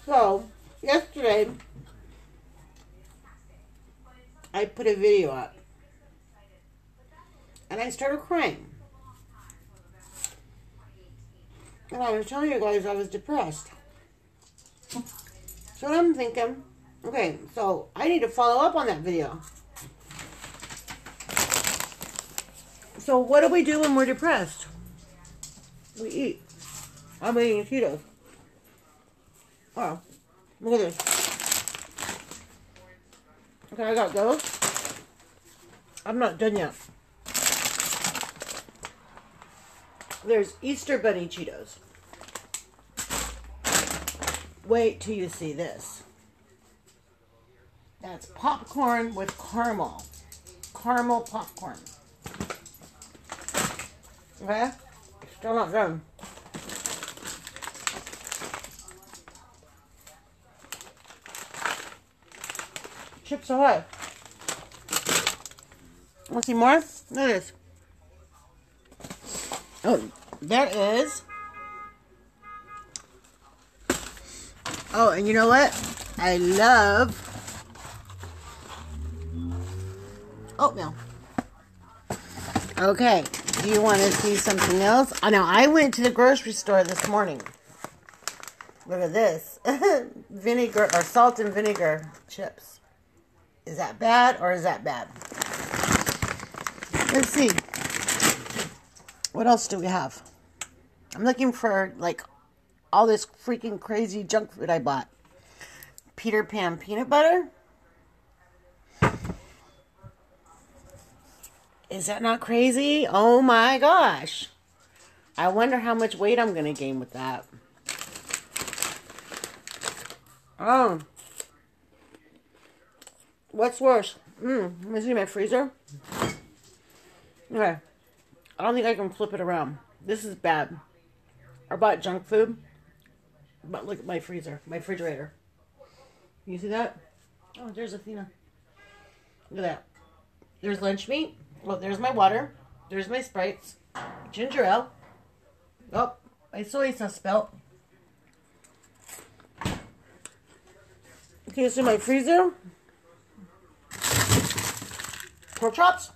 So, yesterday, I put a video up. And I started crying. And I was telling you guys I was depressed. So I'm thinking, okay, so I need to follow up on that video. So what do we do when we're depressed? We eat. I'm eating CHEETOS. Oh, look at this. Okay, I got those. I'm not done yet. There's Easter Bunny CHEETOS. Wait till you see this. That's popcorn with caramel. Caramel popcorn. Okay? Still not done. Chips Ahoy. Want to see more? Look at this. Oh, there is. Oh, and you know what? I love oatmeal. Okay, do you want to see something else? Oh, now, I went to the grocery store this morning. Look at this. Vinegar, or salt and vinegar chips. Is that bad or is that bad? Let's see. What else do we have? I'm looking for, like, all this freaking crazy junk food I bought. Peter Pan peanut butter. Is that not crazy? Oh my gosh. I wonder how much weight I'm going to gain with that. Oh. What's worse? Let me see my freezer. Okay. I don't think I can flip it around. This is bad. I bought junk food. But look at my freezer. My refrigerator. You see that? Oh, there's Athena. Look at that. There's lunch meat. Well, there's my water. There's my Sprites. Ginger ale. Oh, my soy sauce belt. Okay, so my freezer. Pork chops.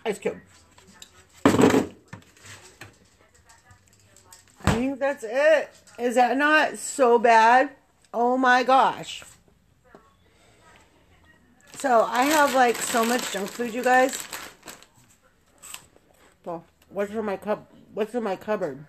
Ice cube. I think that's it. Is that not so bad? Oh my gosh. So I have like so much junk food, you guys. Well, what's in my cupboard?